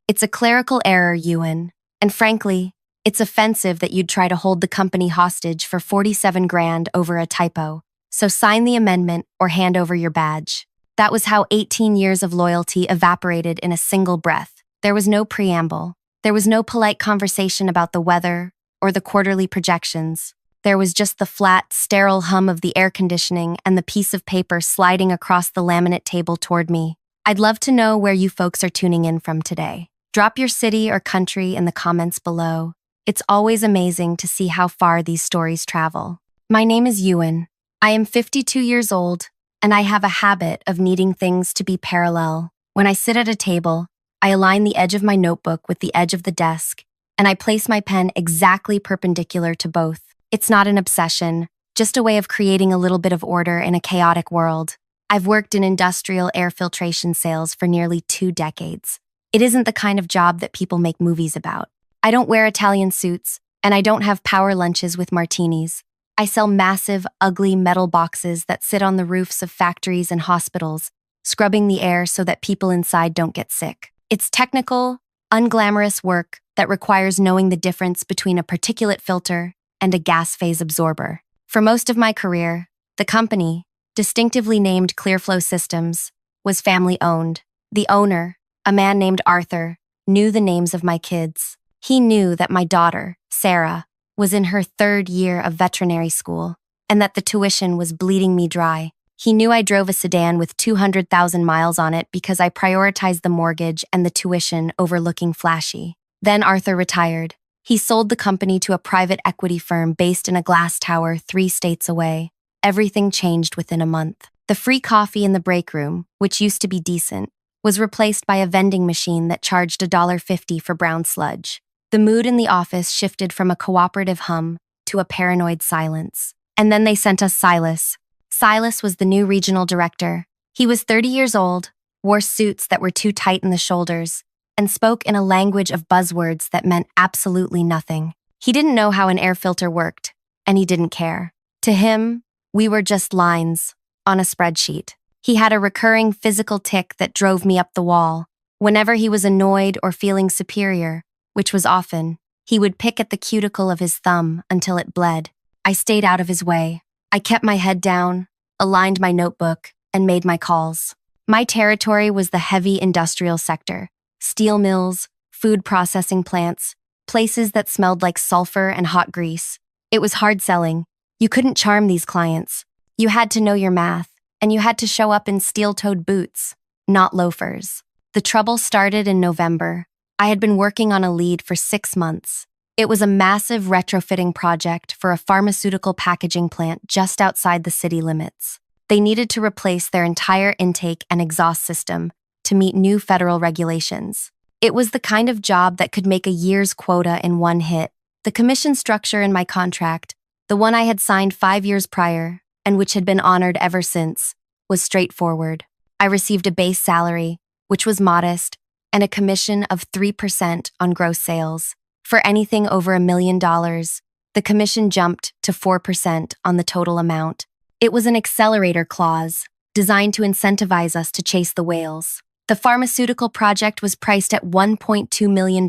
It's a clerical error, Ewan. And frankly, it's offensive that you'd try to hold the company hostage for 47 grand over a typo. So sign the amendment or hand over your badge. That was how 18 years of loyalty evaporated in a single breath. There was no preamble. There was no polite conversation about the weather or the quarterly projections. There was just the flat, sterile hum of the air conditioning and the piece of paper sliding across the laminate table toward me. I'd love to know where you folks are tuning in from today. Drop your city or country in the comments below. It's always amazing to see how far these stories travel. My name is Ewan. I am 52 years old, and I have a habit of needing things to be parallel. When I sit at a table, I align the edge of my notebook with the edge of the desk, and I place my pen exactly perpendicular to both. It's not an obsession, just a way of creating a little bit of order in a chaotic world. I've worked in industrial air filtration sales for nearly 2 decades. It isn't the kind of job that people make movies about. I don't wear Italian suits, and I don't have power lunches with martinis. I sell massive, ugly metal boxes that sit on the roofs of factories and hospitals, scrubbing the air so that people inside don't get sick. It's technical, unglamorous work that requires knowing the difference between a particulate filter and a gas phase absorber. For most of my career, the company, distinctively named Clearflow Systems, was family-owned. The owner, a man named Arthur, knew the names of my kids. He knew that my daughter, Sarah, was in her 3rd year of veterinary school, and that the tuition was bleeding me dry. He knew I drove a sedan with 200,000 miles on it because I prioritized the mortgage and the tuition over looking flashy. Then Arthur retired. He sold the company to a private equity firm based in a glass tower 3 states away. Everything changed within a month. The free coffee in the break room, which used to be decent, was replaced by a vending machine that charged $1.50 for brown sludge. The mood in the office shifted from a cooperative hum to a paranoid silence. And then they sent us Silas. Silas was the new regional director. He was 30 years old, wore suits that were too tight in the shoulders, and spoke in a language of buzzwords that meant absolutely nothing. He didn't know how an air filter worked, and he didn't care. To him, we were just lines on a spreadsheet. He had a recurring physical tic that drove me up the wall. Whenever he was annoyed or feeling superior, which was often, he would pick at the cuticle of his thumb until it bled. I stayed out of his way. I kept my head down, aligned my notebook, and made my calls. My territory was the heavy industrial sector. Steel mills, food processing plants, places that smelled like sulfur and hot grease. It was hard selling. You couldn't charm these clients. You had to know your math, and you had to show up in steel-toed boots, not loafers. The trouble started in November. I had been working on a lead for 6 months. It was a massive retrofitting project for a pharmaceutical packaging plant just outside the city limits. They needed to replace their entire intake and exhaust system to meet new federal regulations. It was the kind of job that could make a year's quota in one hit. The commission structure in my contract, the one I had signed 5 years prior, and which had been honored ever since, was straightforward. I received a base salary, which was modest, and a commission of 3% on gross sales. For anything over $1 million, the commission jumped to 4% on the total amount. It was an accelerator clause, designed to incentivize us to chase the whales. The pharmaceutical project was priced at $1.2 million.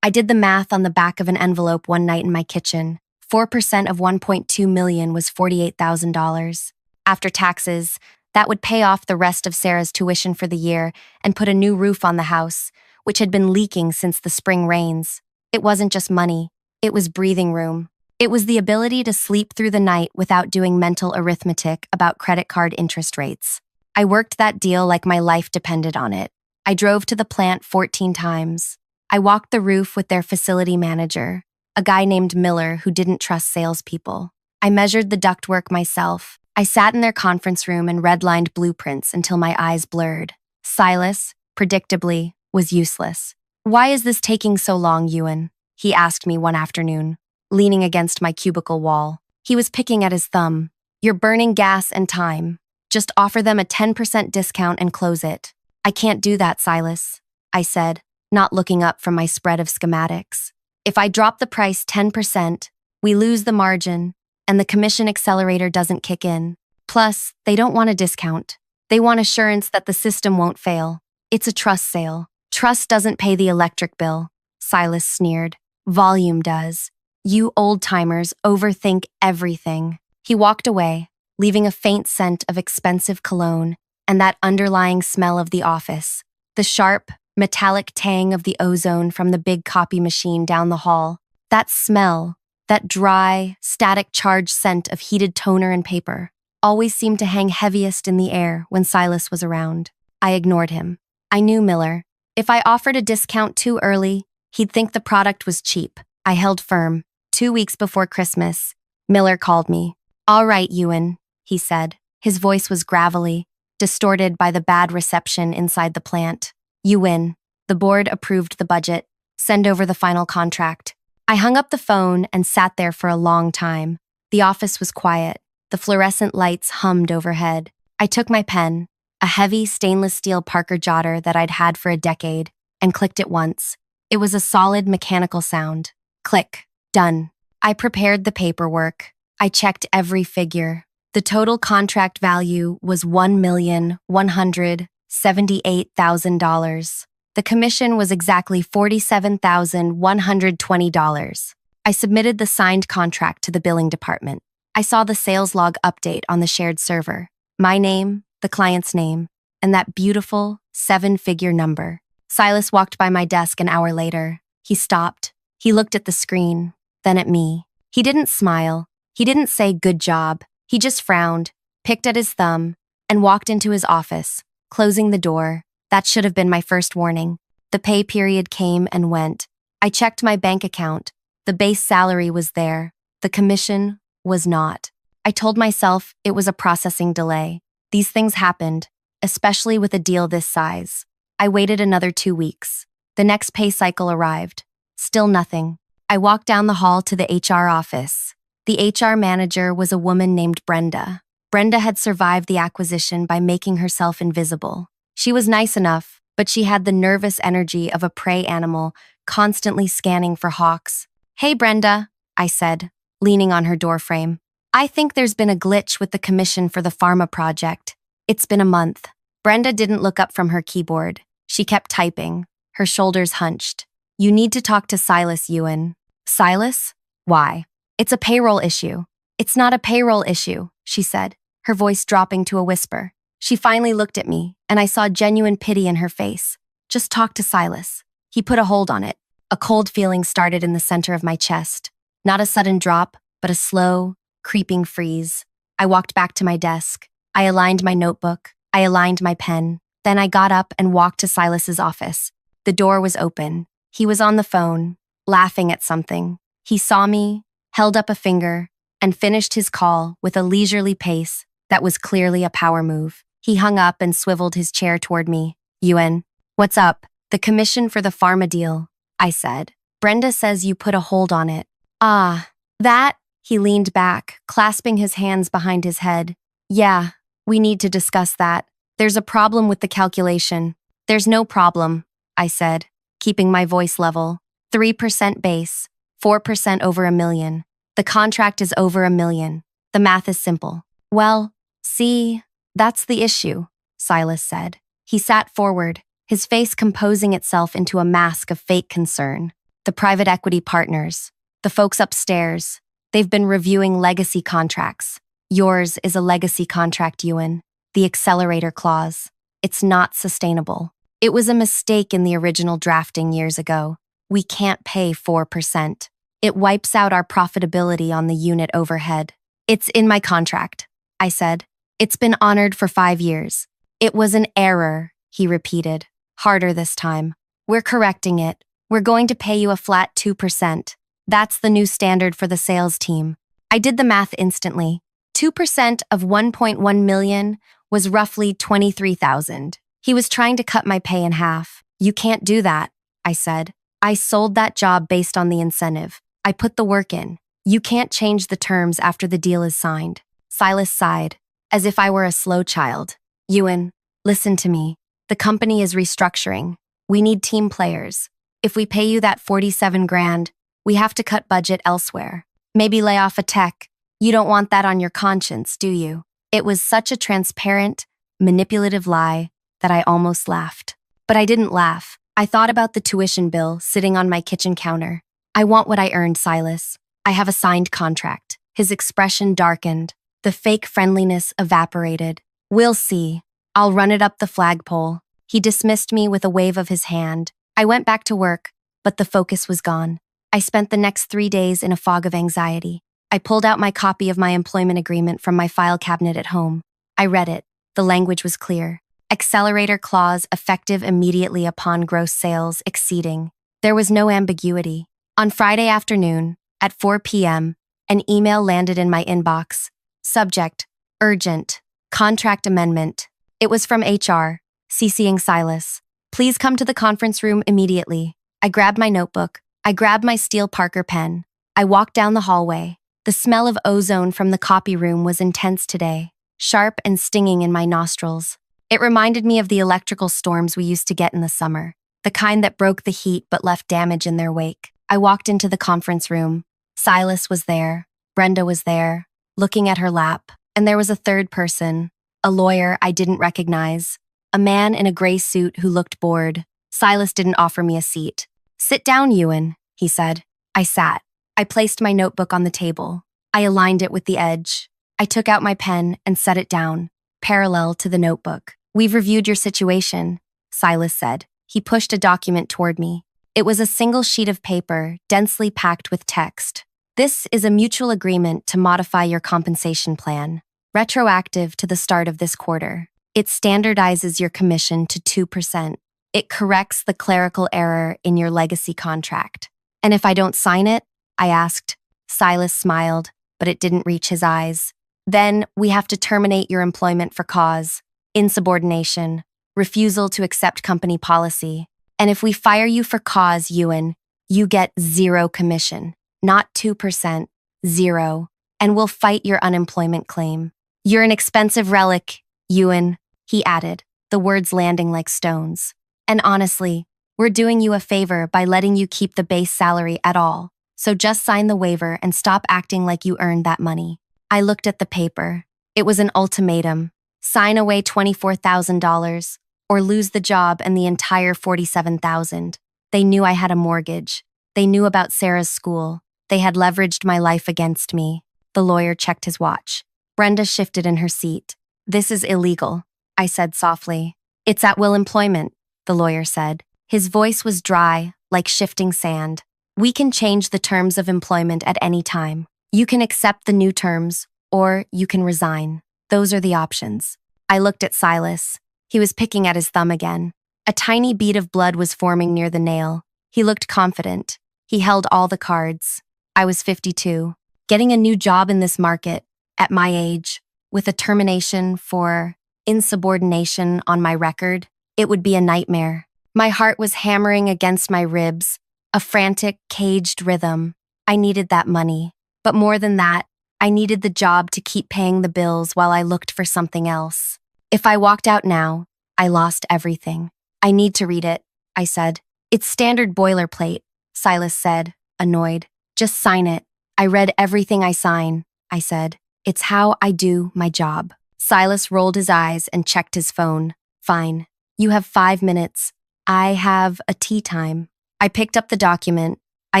I did the math on the back of an envelope one night in my kitchen. 4% of $1.2 million was $48,000. After taxes, that would pay off the rest of Sarah's tuition for the year and put a new roof on the house, which had been leaking since the spring rains. It wasn't just money, it was breathing room. It was the ability to sleep through the night without doing mental arithmetic about credit card interest rates. I worked that deal like my life depended on it. I drove to the plant 14 times. I walked the roof with their facility manager, a guy named Miller who didn't trust salespeople. I measured the ductwork myself. I sat in their conference room and redlined blueprints until my eyes blurred. Silas, predictably, was useless. "Why is this taking so long, Ewan?" he asked me one afternoon, leaning against my cubicle wall. He was picking at his thumb. "You're burning gas and time. Just offer them a 10% discount and close it." "I can't do that, Silas," I said, not looking up from my spread of schematics. "If I drop the price 10%, we lose the margin, and the commission accelerator doesn't kick in. Plus, they don't want a discount. They want assurance that the system won't fail. It's a trust sale." Trust doesn't pay the electric bill, Silas sneered. Volume does. You old-timers overthink everything. He walked away, leaving a faint scent of expensive cologne and that underlying smell of the office, the sharp, metallic tang of the ozone from the big copy machine down the hall. That smell, that dry, static charge scent of heated toner and paper, always seemed to hang heaviest in the air when Silas was around. I ignored him. I knew Miller. If I offered a discount too early, he'd think the product was cheap. I held firm. 2 weeks before Christmas, Miller called me. "All right, Ewan," he said. His voice was gravelly, distorted by the bad reception inside the plant. "You win. The board approved the budget. Send over the final contract." I hung up the phone and sat there for a long time. The office was quiet. The fluorescent lights hummed overhead. I took my pen, a heavy stainless steel Parker jotter that I'd had for a decade, and clicked it once. It was a solid mechanical sound. Click. Done. I prepared the paperwork. I checked every figure. The total contract value was $1,178,000. The commission was exactly $47,120. I submitted the signed contract to the billing department. I saw the sales log update on the shared server. My name, the client's name, and that beautiful 7-figure number. Silas walked by my desk an hour later. He stopped. He looked at the screen, then at me. He didn't smile. He didn't say good job. He just frowned, picked at his thumb, and walked into his office, closing the door. That should have been my first warning. The pay period came and went. I checked my bank account. The base salary was there. The commission was not. I told myself it was a processing delay. These things happened, especially with a deal this size. I waited another 2 weeks. The next pay cycle arrived. Still nothing. I walked down the hall to the HR office. The HR manager was a woman named Brenda. Brenda had survived the acquisition by making herself invisible. She was nice enough, but she had the nervous energy of a prey animal, constantly scanning for hawks. "Hey, Brenda," I said, leaning on her doorframe. "I think there's been a glitch with the commission for the pharma project. It's been a month." Brenda didn't look up from her keyboard. She kept typing, her shoulders hunched. "You need to talk to Silas, Ewan." "Silas? Why?" "It's a payroll issue." "It's not a payroll issue," she said, her voice dropping to a whisper. She finally looked at me, and I saw genuine pity in her face. "Just talk to Silas." He put a hold on it. A cold feeling started in the center of my chest. Not a sudden drop, but a slow, creeping freeze. I walked back to my desk. I aligned my notebook. I aligned my pen. Then I got up and walked to Silas's office. The door was open. He was on the phone, laughing at something. He saw me, held up a finger, and finished his call with a leisurely pace that was clearly a power move. He hung up and swiveled his chair toward me. "Ewan, what's up?" "The commission for the pharma deal," I said. "Brenda says you put a hold on it." "Ah, that?" He leaned back, clasping his hands behind his head. "Yeah, we need to discuss that. There's a problem with the calculation." "There's no problem," I said, keeping my voice level. 3% base, 4% over $1 million. The contract is over $1 million. The math is simple. "Well, see, that's the issue," Silas said. He sat forward, his face composing itself into a mask of fake concern. "The private equity partners, the folks upstairs, they've been reviewing legacy contracts. Yours is a legacy contract, Ewan. The accelerator clause. It's not sustainable. It was a mistake in the original drafting years ago. We can't pay 4%. It wipes out our profitability on the unit overhead." "It's in my contract," I said. "It's been honored for 5 years." "It was an error," he repeated, harder this time. "We're correcting it. We're going to pay you a flat 2%. That's the new standard for the sales team." I did the math instantly. 2% of 1.1 million was roughly 23,000. He was trying to cut my pay in half. "You can't do that," I said. "I sold that job based on the incentive. I put the work in. You can't change the terms after the deal is signed." Silas sighed, as if I were a slow child. "Ewan, listen to me. The company is restructuring. We need team players. If we pay you that 47 grand, we have to cut budget elsewhere. Maybe lay off a tech. You don't want that on your conscience, do you?" It was such a transparent, manipulative lie that I almost laughed. But I didn't laugh. I thought about the tuition bill sitting on my kitchen counter. I want what I earned, Silas. I have a signed contract. His expression darkened. The fake friendliness evaporated. We'll see. I'll run it up the flagpole. He dismissed me with a wave of his hand. I went back to work, but the focus was gone. I spent the next 3 days in a fog of anxiety. I pulled out my copy of my employment agreement from my file cabinet at home. I read it. The language was clear. Accelerator clause effective immediately upon gross sales exceeding. There was no ambiguity. On Friday afternoon, at 4 p.m., an email landed in my inbox. Subject, urgent, contract amendment. It was from HR, CCing Silas. Please come to the conference room immediately. I grabbed my notebook. I grabbed my steel Parker pen. I walked down the hallway. The smell of ozone from the copy room was intense today, sharp and stinging in my nostrils. It reminded me of the electrical storms we used to get in the summer, the kind that broke the heat but left damage in their wake. I walked into the conference room. Silas was there. Brenda was there, looking at her lap. And there was a third person, a lawyer I didn't recognize, a man in a gray suit who looked bored. Silas didn't offer me a seat. Sit down, Ewan, he said. I sat. I placed my notebook on the table. I aligned it with the edge. I took out my pen and set it down, parallel to the notebook. We've reviewed your situation, Silas said. He pushed a document toward me. It was a single sheet of paper, densely packed with text. This is a mutual agreement to modify your compensation plan, retroactive to the start of this quarter. It standardizes your commission to 2%. It corrects the clerical error in your legacy contract. And if I don't sign it? I asked. Silas smiled, but it didn't reach his eyes. Then we have to terminate your employment for cause, insubordination, refusal to accept company policy. And if we fire you for cause, Ewan, you get 0 commission, not 2%, 0. And we'll fight your unemployment claim. You're an expensive relic, Ewan, he added, the words landing like stones. And honestly, we're doing you a favor by letting you keep the base salary at all. So just sign the waiver and stop acting like you earned that money. I looked at the paper. It was an ultimatum. Sign away $24,000 or lose the job and the entire $47,000. They knew I had a mortgage. They knew about Sarah's school. They had leveraged my life against me. The lawyer checked his watch. Brenda shifted in her seat. This is illegal, I said softly. It's at will employment, the lawyer said. His voice was dry, like shifting sand. We can change the terms of employment at any time. You can accept the new terms, or you can resign. Those are the options. I looked at Silas. He was picking at his thumb again. A tiny bead of blood was forming near the nail. He looked confident. He held all the cards. I was 52. Getting a new job in this market, at my age, with a termination for insubordination on my record, it would be a nightmare. My heart was hammering against my ribs, a frantic, caged rhythm. I needed that money. But more than that, I needed the job to keep paying the bills while I looked for something else. If I walked out now, I lost everything. I need to read it, I said. It's standard boilerplate, Silas said, annoyed. Just sign it. I read everything I sign, I said. It's how I do my job. Silas rolled his eyes and checked his phone. Fine. You have 5 minutes. I have a tea time. I picked up the document. I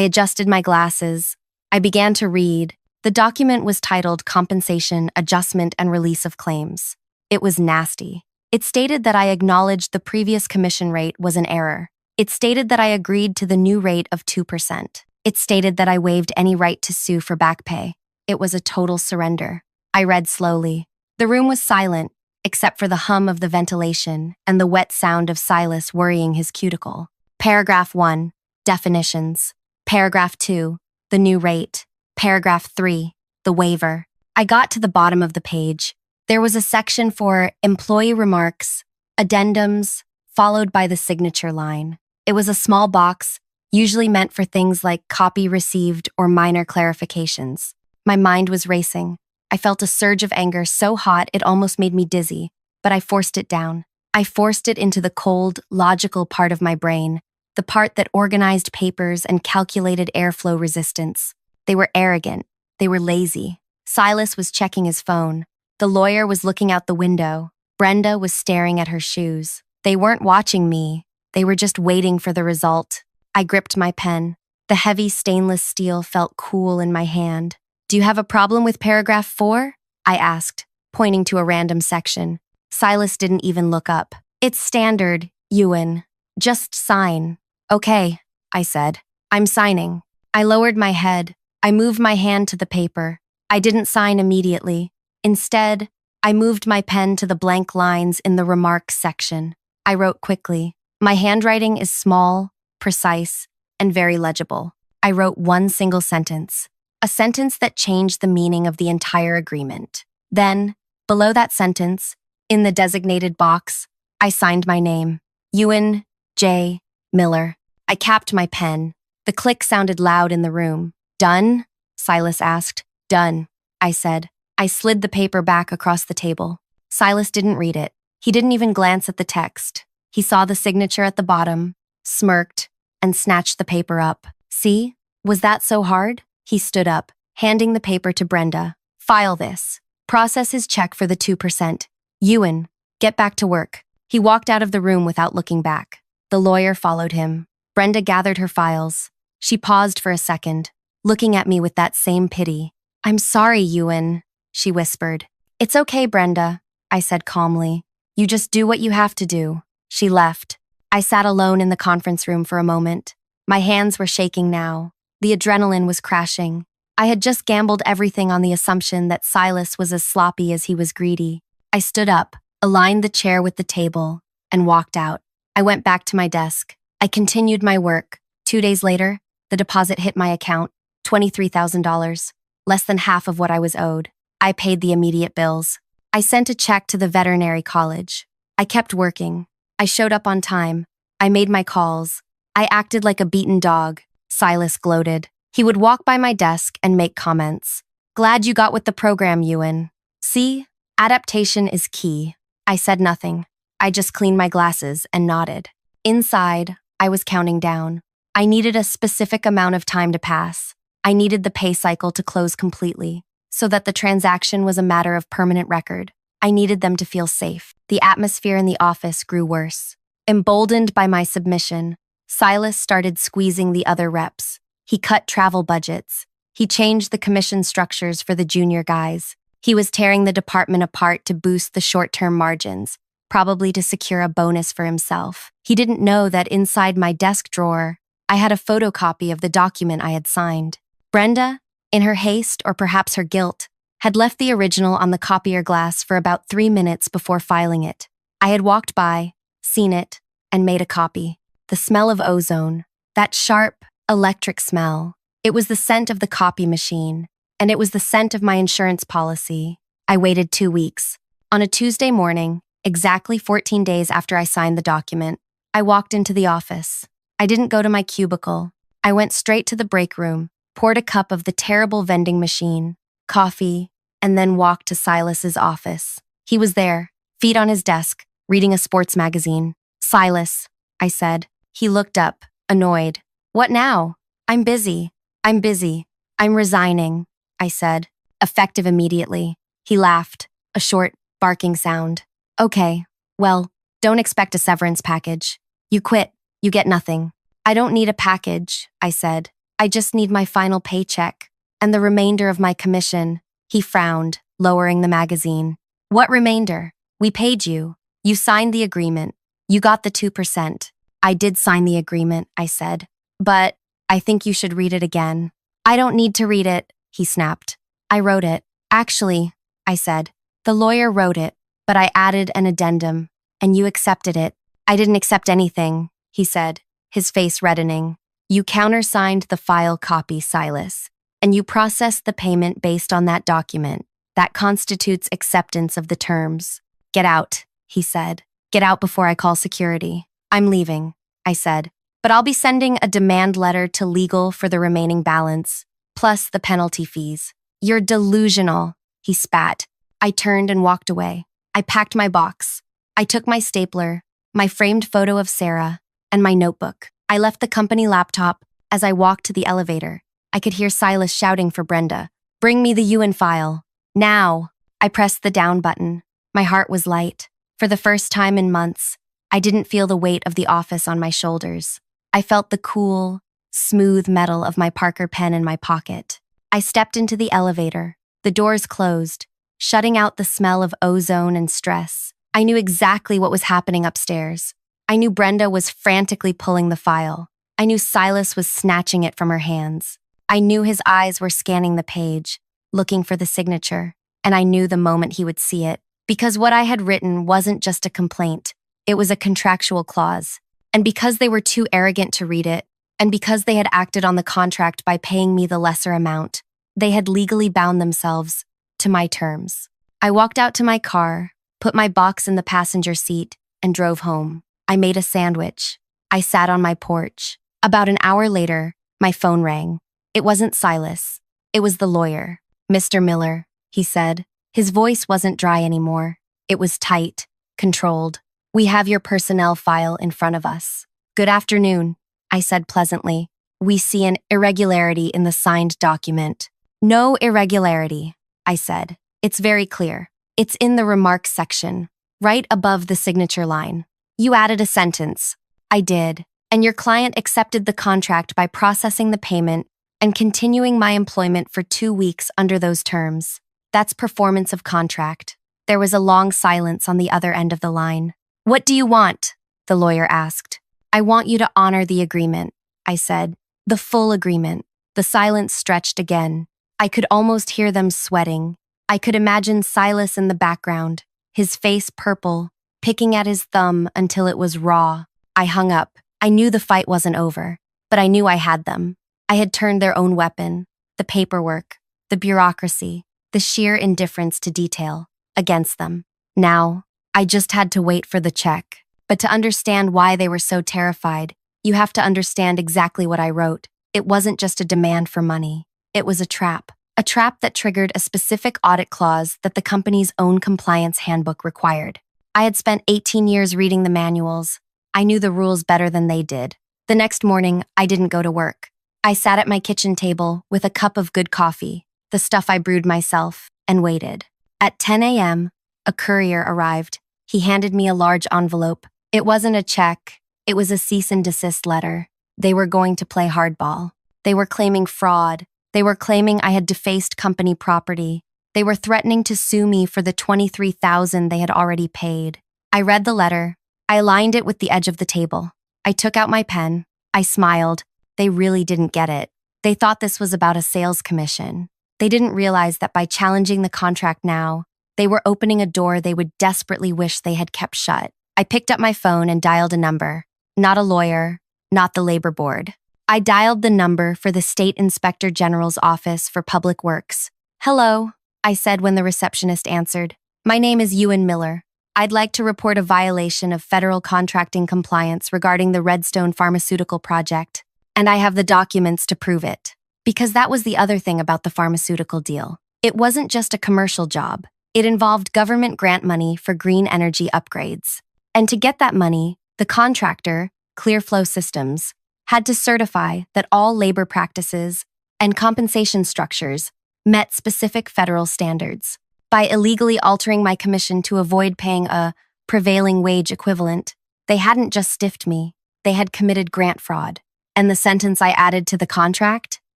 adjusted my glasses. I began to read. The document was titled Compensation, Adjustment, and Release of Claims. It was nasty. It stated that I acknowledged the previous commission rate was an error. It stated that I agreed to the new rate of 2%. It stated that I waived any right to sue for back pay. It was a total surrender. I read slowly. The room was silent, except for the hum of the ventilation and the wet sound of Silas worrying his cuticle. Paragraph 1, definitions. Paragraph 2, the new rate. Paragraph 3, the waiver. I got to the bottom of the page. There was a section for employee remarks, addendums, followed by the signature line. It was a small box, usually meant for things like copy received or minor clarifications. My mind was racing. I felt a surge of anger so hot it almost made me dizzy, but I forced it down. I forced it into the cold, logical part of my brain, the part that organized papers and calculated airflow resistance. They were arrogant. They were lazy. Silas was checking his phone. The lawyer was looking out the window. Brenda was staring at her shoes. They weren't watching me. They were just waiting for the result. I gripped my pen. The heavy stainless steel felt cool in my hand. Do you have a problem with paragraph 4? I asked, pointing to a random section. Silas didn't even look up. It's standard, Ewan. Just sign. Okay, I said. I'm signing. I lowered my head. I moved my hand to the paper. I didn't sign immediately. Instead, I moved my pen to the blank lines in the remarks section. I wrote quickly. My handwriting is small, precise, and very legible. I wrote one single sentence, a sentence that changed the meaning of the entire agreement. Then, below that sentence, in the designated box, I signed my name, Ewan J. Miller. I capped my pen. The click sounded loud in the room. Done? Silas asked. Done, I said. I slid the paper back across the table. Silas didn't read it. He didn't even glance at the text. He saw the signature at the bottom, smirked, and snatched the paper up. See? Was that so hard? He stood up, handing the paper to Brenda. File this. Process his check for the 2%. Ewan, get back to work. He walked out of the room without looking back. The lawyer followed him. Brenda gathered her files. She paused for a second, looking at me with that same pity. I'm sorry, Ewan, she whispered. It's okay, Brenda, I said calmly. You just do what you have to do. She left. I sat alone in the conference room for a moment. My hands were shaking now. The adrenaline was crashing. I had just gambled everything on the assumption that Silas was as sloppy as he was greedy. I stood up, aligned the chair with the table, and walked out. I went back to my desk. I continued my work. 2 days later, the deposit hit my account, $23,000, less than half of what I was owed. I paid the immediate bills. I sent a check to the veterinary college. I kept working. I showed up on time. I made my calls. I acted like a beaten dog. Silas gloated. He would walk by my desk and make comments. Glad you got with the program, Ewan. See? Adaptation is key. I said nothing. I just cleaned my glasses and nodded. Inside, I was counting down. I needed a specific amount of time to pass. I needed the pay cycle to close completely, so that the transaction was a matter of permanent record. I needed them to feel safe. The atmosphere in the office grew worse. Emboldened by my submission, Silas started squeezing the other reps. He cut travel budgets. He changed the commission structures for the junior guys. He was tearing the department apart to boost the short-term margins, probably to secure a bonus for himself. He didn't know that inside my desk drawer, I had a photocopy of the document I had signed. Brenda, in her haste or perhaps her guilt, had left the original on the copier glass for about 3 minutes before filing it. I had walked by, seen it, and made a copy. The smell of ozone, that sharp, electric smell. It was the scent of the copy machine, and it was the scent of my insurance policy. I waited 2 weeks. On a Tuesday morning, exactly 14 days after I signed the document, I walked into the office. I didn't go to my cubicle. I went straight to the break room, poured a cup of the terrible vending machine, coffee, and then walked to Silas's office. He was there, feet on his desk, reading a sports magazine. Silas, I said. He looked up, annoyed. What now? I'm busy. I'm resigning, I said, effective immediately. He laughed, a short, barking sound. Okay, well, don't expect a severance package. You quit, you get nothing. I don't need a package, I said. I just need my final paycheck and the remainder of my commission. He frowned, lowering the magazine. What remainder? We paid you. You signed the agreement. You got the 2%. I did sign the agreement, I said. But I think you should read it again. I don't need to read it, he snapped. I wrote it. Actually, I said. The lawyer wrote it, but I added an addendum, and you accepted it. I didn't accept anything, he said, his face reddening. You countersigned the file copy, Silas, and you processed the payment based on that document. That constitutes acceptance of the terms. Get out, he said. Get out before I call security. I'm leaving, I said, but I'll be sending a demand letter to legal for the remaining balance, plus the penalty fees. You're delusional, he spat. I turned and walked away. I packed my box. I took my stapler, my framed photo of Sarah, and my notebook. I left the company laptop. As I walked to the elevator, I could hear Silas shouting for Brenda. Bring me the Ewan file. Now. I pressed the down button. My heart was light. For the first time in months, I didn't feel the weight of the office on my shoulders. I felt the cool, smooth metal of my Parker pen in my pocket. I stepped into the elevator. The doors closed, shutting out the smell of ozone and stress. I knew exactly what was happening upstairs. I knew Brenda was frantically pulling the file. I knew Silas was snatching it from her hands. I knew his eyes were scanning the page, looking for the signature, and I knew the moment he would see it. Because what I had written wasn't just a complaint, it was a contractual clause. And because they were too arrogant to read it, and because they had acted on the contract by paying me the lesser amount, they had legally bound themselves to my terms. I walked out to my car, put my box in the passenger seat, and drove home. I made a sandwich. I sat on my porch. About an hour later, my phone rang. It wasn't Silas. It was the lawyer. "Mr. Miller," he said. His voice wasn't dry anymore. It was tight, controlled. "We have your personnel file in front of us." "Good afternoon," I said pleasantly. "We see an irregularity in the signed document." "No irregularity," I said. "It's very clear. It's in the remarks section, right above the signature line. You added a sentence." "I did. And your client accepted the contract by processing the payment and continuing my employment for 2 weeks under those terms. That's performance of contract." There was a long silence on the other end of the line. "What do you want?" the lawyer asked. "I want you to honor the agreement," I said. "The full agreement." The silence stretched again. I could almost hear them sweating. I could imagine Silas in the background, his face purple, picking at his thumb until it was raw. I hung up. I knew the fight wasn't over, but I knew I had them. I had turned their own weapon, the paperwork, the bureaucracy, the sheer indifference to detail, against them. Now, I just had to wait for the check. But to understand why they were so terrified, you have to understand exactly what I wrote. It wasn't just a demand for money. It was a trap that triggered a specific audit clause that the company's own compliance handbook required. I had spent 18 years reading the manuals. I knew the rules better than they did. The next morning, I didn't go to work. I sat at my kitchen table with a cup of good coffee, the stuff I brewed myself, and waited. At 10 a.m., a courier arrived. He handed me a large envelope. It wasn't a check. It was a cease and desist letter. They were going to play hardball. They were claiming fraud. They were claiming I had defaced company property. They were threatening to sue me for the $23,000 they had already paid. I read the letter. I aligned it with the edge of the table. I took out my pen. I smiled. They really didn't get it. They thought this was about a sales commission. They didn't realize that by challenging the contract now, they were opening a door they would desperately wish they had kept shut. I picked up my phone and dialed a number. Not a lawyer, not the labor board. I dialed the number for the State Inspector General's Office for Public Works. "Hello," I said when the receptionist answered. "My name is Ewan Miller. I'd like to report a violation of federal contracting compliance regarding the Redstone Pharmaceutical Project, and I have the documents to prove it." Because that was the other thing about the pharmaceutical deal. It wasn't just a commercial job. It involved government grant money for green energy upgrades. And to get that money, the contractor, Clearflow Systems, had to certify that all labor practices and compensation structures met specific federal standards. By illegally altering my commission to avoid paying a prevailing wage equivalent, they hadn't just stiffed me, they had committed grant fraud. And the sentence I added to the contract?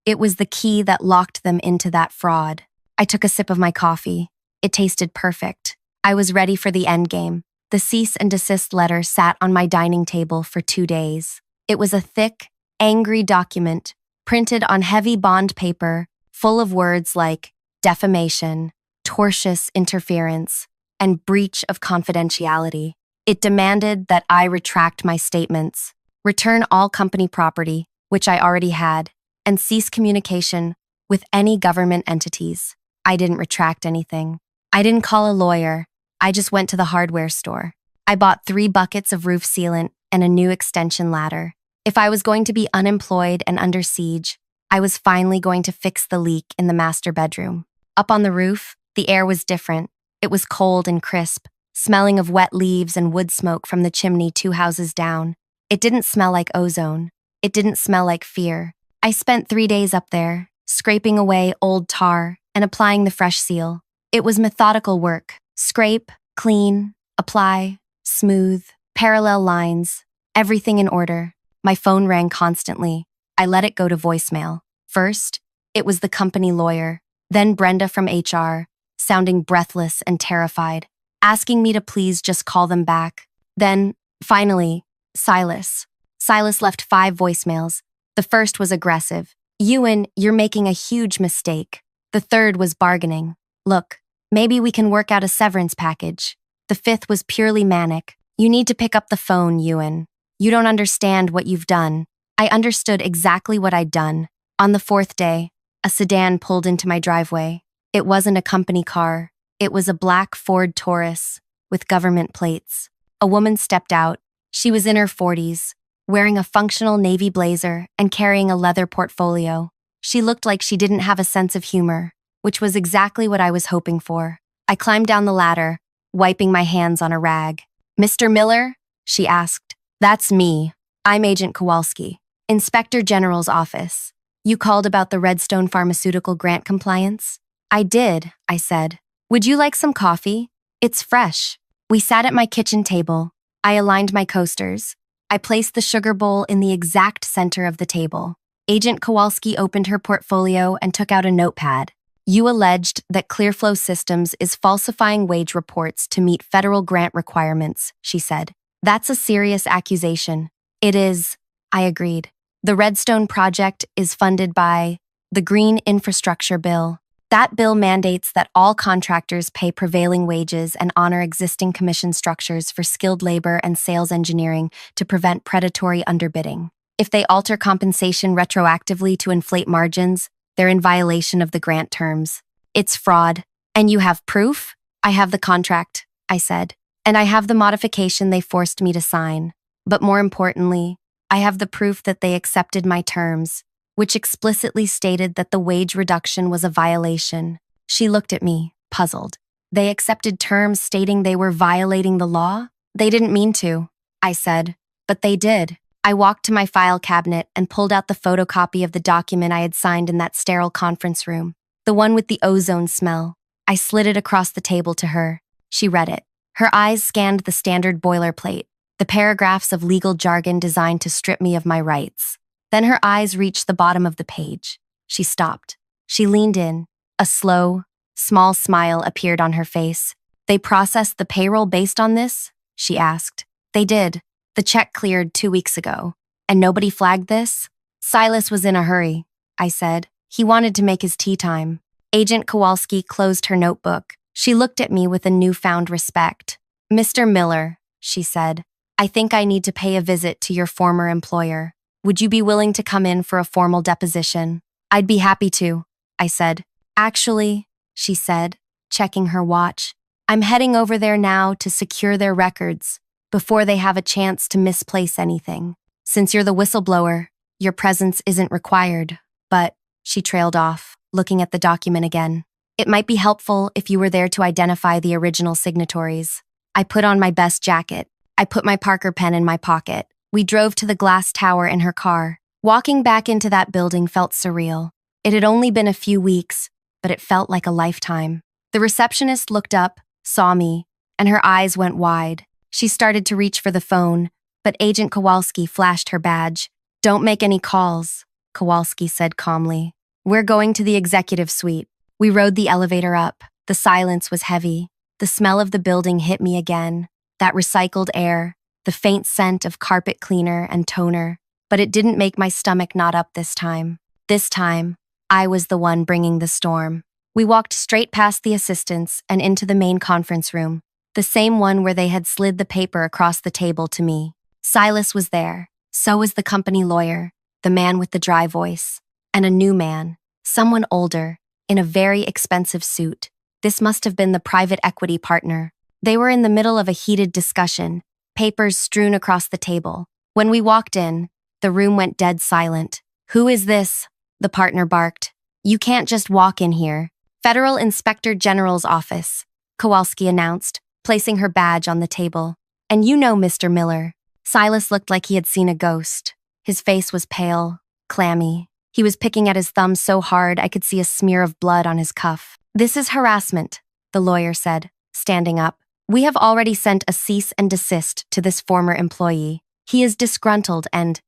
It was the key that locked them into that fraud. I took a sip of my coffee. It tasted perfect. I was ready for the endgame. The cease and desist letter sat on my dining table for 2 days. It was a thick, angry document, printed on heavy bond paper, full of words like defamation, tortious interference, and breach of confidentiality. It demanded that I retract my statements, return all company property, which I already had, and cease communication with any government entities. I didn't retract anything. I didn't call a lawyer. I just went to the hardware store. I bought 3 buckets of roof sealant and a new extension ladder. If I was going to be unemployed and under siege, I was finally going to fix the leak in the master bedroom. Up on the roof, the air was different. It was cold and crisp, smelling of wet leaves and wood smoke from the chimney 2 houses down. It didn't smell like ozone. It didn't smell like fear. I spent 3 days up there, scraping away old tar and applying the fresh seal. It was methodical work. Scrape, clean, apply, smooth, Parallel lines. Everything in order. My phone rang constantly. I let it go to voicemail. First, it was the company lawyer, then Brenda from HR, sounding breathless and terrified, asking me to please just call them back. Then, finally, Silas. Silas left 5 voicemails. The first was aggressive. Ewan, you're making a huge mistake. The third was bargaining. Look, maybe we can work out a severance package. The fifth was purely manic. You need to pick up the phone, Ewan. You don't understand what you've done. I understood exactly what I'd done. On the 4th day, a sedan pulled into my driveway. It wasn't a company car. It was a black Ford Taurus with government plates. A woman stepped out. She was in her 40s, wearing a functional navy blazer and carrying a leather portfolio. She looked like she didn't have a sense of humor, which was exactly what I was hoping for. I climbed down the ladder, wiping my hands on a rag. "Mr. Miller?" she asked. "That's me. I'm Agent Kowalski, Inspector General's office. You called about the Redstone Pharmaceutical grant compliance?" "I did," I said. "Would you like some coffee? It's fresh." We sat at my kitchen table. I aligned my coasters. I placed the sugar bowl in the exact center of the table. Agent Kowalski opened her portfolio and took out a notepad. "You alleged that Clearflow Systems is falsifying wage reports to meet federal grant requirements," she said. "That's a serious accusation." "It is," I agreed. "The Redstone project is funded by the Green Infrastructure Bill. That bill mandates that all contractors pay prevailing wages and honor existing commission structures for skilled labor and sales engineering to prevent predatory underbidding. If they alter compensation retroactively to inflate margins, they're in violation of the grant terms. It's fraud. And you have proof?" "I have the contract," I said. "And I have the modification they forced me to sign. But more importantly, I have the proof that they accepted my terms, which explicitly stated that the wage reduction was a violation." She looked at me, puzzled. "They accepted terms stating they were violating the law?" "They didn't mean to," I said. "But they did." I walked to my file cabinet and pulled out the photocopy of the document I had signed in that sterile conference room, the one with the ozone smell. I slid it across the table to her. She read it. Her eyes scanned the standard boilerplate, the paragraphs of legal jargon designed to strip me of my rights. Then her eyes reached the bottom of the page. She stopped. She leaned in. A slow, small smile appeared on her face. "They processed the payroll based on this?" she asked. "They did. The check cleared 2 weeks ago. And nobody flagged this?" "Silas was in a hurry," I said. "He wanted to make his tea time." Agent Kowalski closed her notebook. She looked at me with a newfound respect. "Mr. Miller," she said, "I think I need to pay a visit to your former employer. Would you be willing to come in for a formal deposition?" "I'd be happy to," I said. "Actually," she said, checking her watch, "I'm heading over there now to secure their records before they have a chance to misplace anything. Since you're the whistleblower, your presence isn't required." "But," she trailed off, looking at the document again, "it might be helpful if you were there to identify the original signatories." I put on my best jacket. I put my Parker pen in my pocket. We drove to the glass tower in her car. Walking back into that building felt surreal. It had only been a few weeks, but it felt like a lifetime. The receptionist looked up, saw me, and her eyes went wide. She started to reach for the phone, but Agent Kowalski flashed her badge. "Don't make any calls," Kowalski said calmly. "We're going to the executive suite." We rode the elevator up. The silence was heavy. The smell of the building hit me again. That recycled air, the faint scent of carpet cleaner and toner. But it didn't make my stomach knot up this time. This time, I was the one bringing the storm. We walked straight past the assistants and into the main conference room, the same one where they had slid the paper across the table to me. Silas was there. So was the company lawyer, the man with the dry voice, and a new man, someone older, in a very expensive suit. This must have been the private equity partner. They were in the middle of a heated discussion, papers strewn across the table. When we walked in, the room went dead silent. "Who is this?" the partner barked. "You can't just walk in here." "Federal Inspector General's office," Kowalski announced, placing her badge on the table. "And you know Mr. Miller." Silas looked like he had seen a ghost. His face was pale, clammy. He was picking at his thumb so hard I could see a smear of blood on his cuff. "This is harassment," the lawyer said, standing up. We have already sent a cease and desist to this former employee. He is disgruntled and,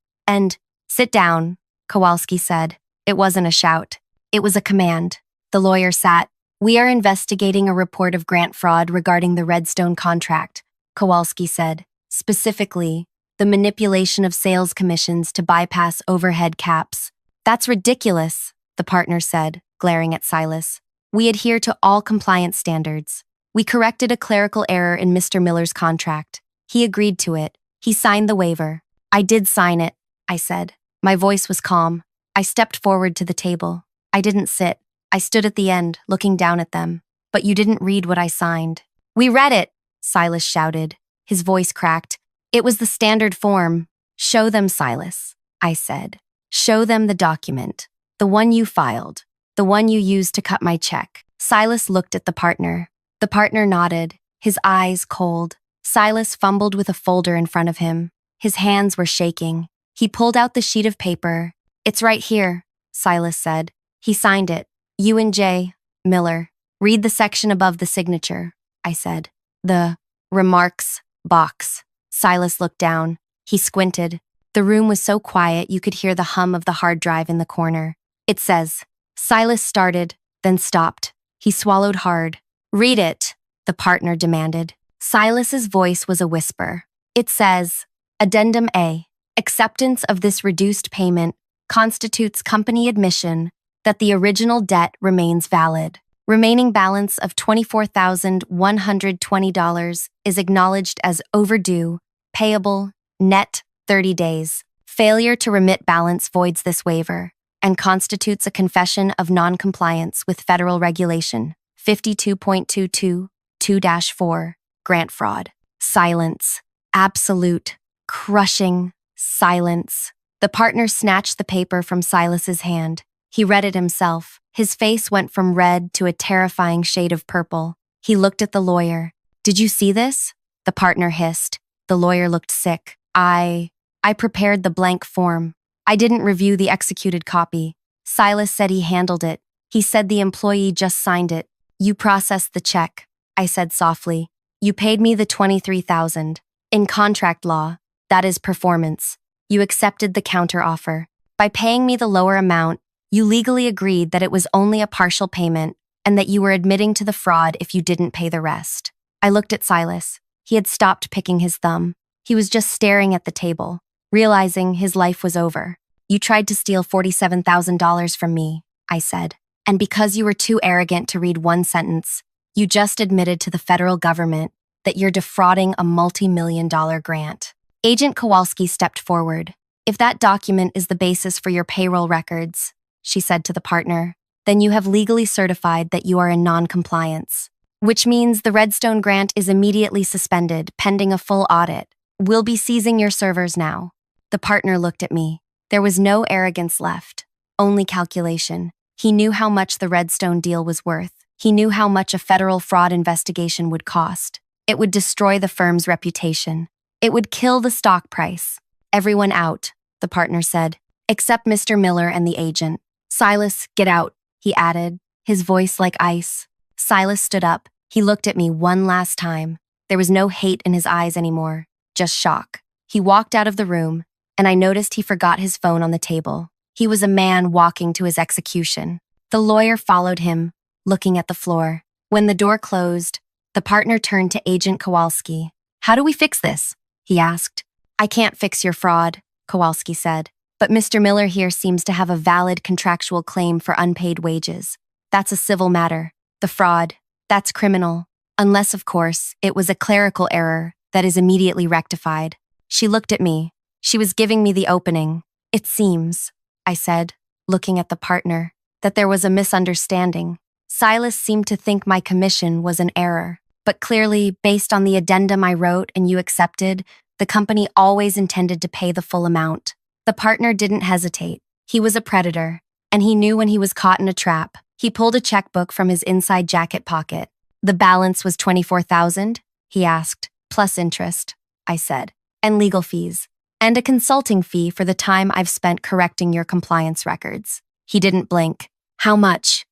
sit down, Kowalski said. It wasn't a shout. It was a command. The lawyer sat. We are investigating a report of grant fraud regarding the Redstone contract, Kowalski said. Specifically, the manipulation of sales commissions to bypass overhead caps. That's ridiculous, the partner said, glaring at Silas. We adhere to all compliance standards. We corrected a clerical error in Mr. Miller's contract. He agreed to it. He signed the waiver. I did sign it, I said. My voice was calm. I stepped forward to the table. I didn't sit. I stood at the end, looking down at them. But you didn't read what I signed. We read it, Silas shouted. His voice cracked. It was the standard form. Show them, Silas, I said. Show them the document. The one you filed. The one you used to cut my check. Silas looked at the partner. The partner nodded, his eyes cold. Silas fumbled with a folder in front of him. His hands were shaking. He pulled out the sheet of paper. It's right here, Silas said. He signed it. Ewan J. Miller. Read the section above the signature, I said. The remarks box. Silas looked down. He squinted. The room was so quiet you could hear the hum of the hard drive in the corner. It says, Silas started, then stopped. He swallowed hard. Read it, the partner demanded. Silas's voice was a whisper. It says, Addendum A. Acceptance of this reduced payment constitutes company admission that the original debt remains valid. Remaining balance of $24,120 is acknowledged as overdue, payable, net 30 days. Failure to remit balance voids this waiver and constitutes a confession of noncompliance with federal regulation 52.22(2-4), grant fraud. Silence. Absolute, crushing silence. The partner snatched the paper from Silas's hand. He read it himself. His face went from red to a terrifying shade of purple. He looked at the lawyer. Did you see this? The partner hissed. The lawyer looked sick. I prepared the blank form. I didn't review the executed copy. Silas said he handled it. He said the employee just signed it. You processed the check, I said softly. You paid me the $23,000. In contract law, that is performance. You accepted the counteroffer. By paying me the lower amount, you legally agreed that it was only a partial payment and that you were admitting to the fraud if you didn't pay the rest. I looked at Silas. He had stopped picking his thumb. He was just staring at the table, realizing his life was over. You tried to steal $47,000 from me, I said. And because you were too arrogant to read one sentence, you just admitted to the federal government that you're defrauding a multi-million-dollar grant. Agent Kowalski stepped forward. If that document is the basis for your payroll records, she said to the partner, then you have legally certified that you are in non-compliance, which means the Redstone grant is immediately suspended pending a full audit. We'll be seizing your servers now. The partner looked at me. There was no arrogance left, only calculation. He knew how much the Redstone deal was worth. He knew how much a federal fraud investigation would cost. It would destroy the firm's reputation. It would kill the stock price. Everyone out, the partner said, except Mr. Miller and the agent. Silas, get out, he added, his voice like ice. Silas stood up. He looked at me one last time. There was no hate in his eyes anymore, just shock. He walked out of the room, and I noticed he forgot his phone on the table. He was a man walking to his execution. The lawyer followed him, looking at the floor. When the door closed, the partner turned to Agent Kowalski. How do we fix this? He asked. I can't fix your fraud, Kowalski said. But Mr. Miller here seems to have a valid contractual claim for unpaid wages. That's a civil matter. The fraud, that's criminal. Unless, of course, it was a clerical error that is immediately rectified. She looked at me. She was giving me the opening. It seems, I said, looking at the partner, that there was a misunderstanding. Silas seemed to think my commission was an error, but clearly, based on the addendum I wrote and you accepted, the company always intended to pay the full amount. The partner didn't hesitate. He was a predator, and he knew when he was caught in a trap. He pulled a checkbook from his inside jacket pocket. The balance was $24,000, he asked, plus interest, I said, and legal fees, and a consulting fee for the time I've spent correcting your compliance records. He didn't blink. How much?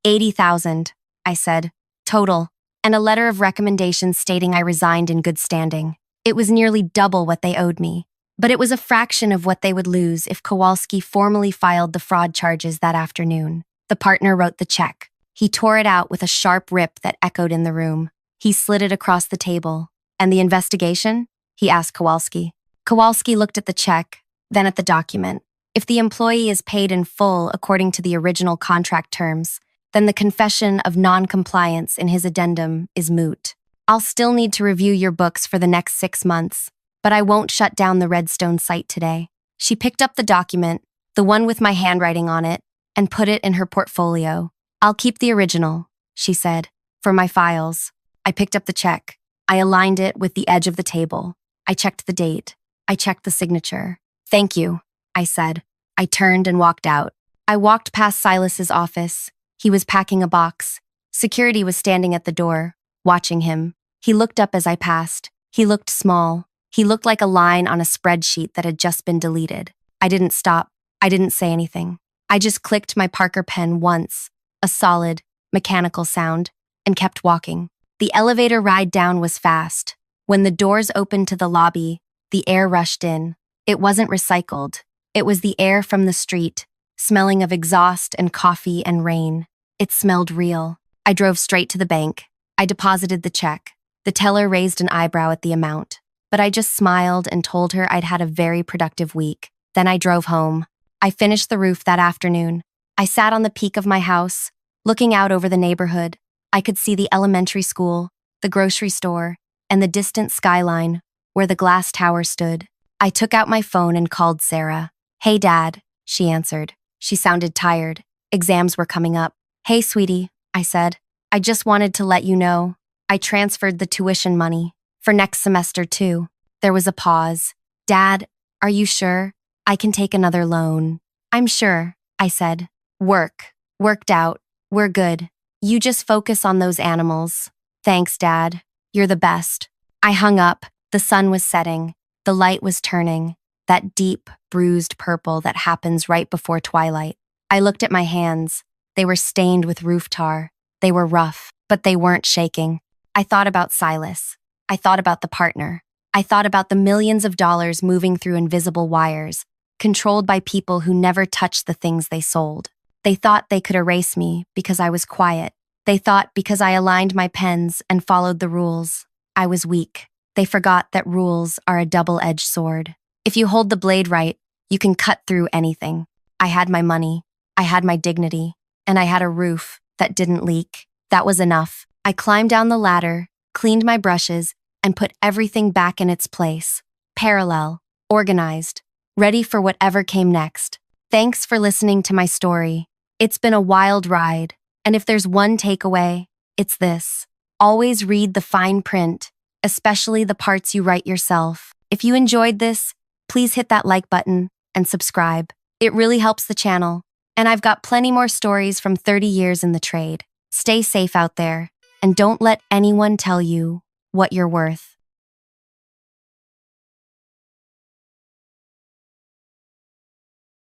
$80,000, I said. Total. and a letter of recommendation stating I resigned in good standing. It was nearly double what they owed me, but it was a fraction of what they would lose if Kowalski formally filed the fraud charges that afternoon. The partner wrote the check. He tore it out with a sharp rip that echoed in the room. He slid it across the table. And the investigation? He asked Kowalski. Kowalski looked at the check, then at the document. If the employee is paid in full according to the original contract terms, then the confession of non-compliance in his addendum is moot. I'll still need to review your books for the next 6 months, but I won't shut down the Redstone site today. She picked up the document, the one with my handwriting on it, and put it in her portfolio. I'll keep the original, she said, for my files. I picked up the check. I aligned it with the edge of the table. I checked the date. I checked the signature. Thank you, I said. I turned and walked out. I walked past Silas's office. He was packing a box. Security was standing at the door, watching him. He looked up as I passed. He looked small. He looked like a line on a spreadsheet that had just been deleted. I didn't stop. I didn't say anything. I just clicked my Parker pen once, a solid, mechanical sound, and kept walking. The elevator ride down was fast. When the doors opened to the lobby, the air rushed in. It wasn't recycled. It was the air from the street, smelling of exhaust and coffee and rain. It smelled real. I drove straight to the bank. I deposited the check. The teller raised an eyebrow at the amount, but I just smiled and told her I'd had a very productive week. Then I drove home. I finished the roof that afternoon. I sat on the peak of my house, looking out over the neighborhood. I could see the elementary school, the grocery store, and the distant skyline where the glass tower stood. I took out my phone and called Sarah. Hey, Dad, she answered. She sounded tired. Exams were coming up. Hey, sweetie, I said. I just wanted to let you know. I transferred the tuition money. For next semester, too. There was a pause. Dad, are you sure? I can take another loan. I'm sure, I said. Worked out. We're good. You just focus on those animals. Thanks, Dad. You're the best. I hung up. The sun was setting. The light was turning. That deep, bruised purple that happens right before twilight. I looked at my hands. They were stained with roof tar. They were rough, but they weren't shaking. I thought about Silas. I thought about the partner. I thought about the millions of dollars moving through invisible wires, controlled by people who never touched the things they sold. They thought they could erase me because I was quiet. They thought because I aligned my pens and followed the rules, I was weak. They forgot that rules are a double-edged sword. If you hold the blade right, you can cut through anything. I had my money, I had my dignity, and I had a roof that didn't leak. That was enough. I climbed down the ladder, cleaned my brushes, and put everything back in its place. Parallel, organized, ready for whatever came next. Thanks for listening to my story. It's been a wild ride, and if there's one takeaway, it's this. Always read the fine print, especially the parts you write yourself. If you enjoyed this, please hit that like button and subscribe. It really helps the channel, and I've got plenty more stories from 30 years in the trade. Stay safe out there, and don't let anyone tell you what you're worth.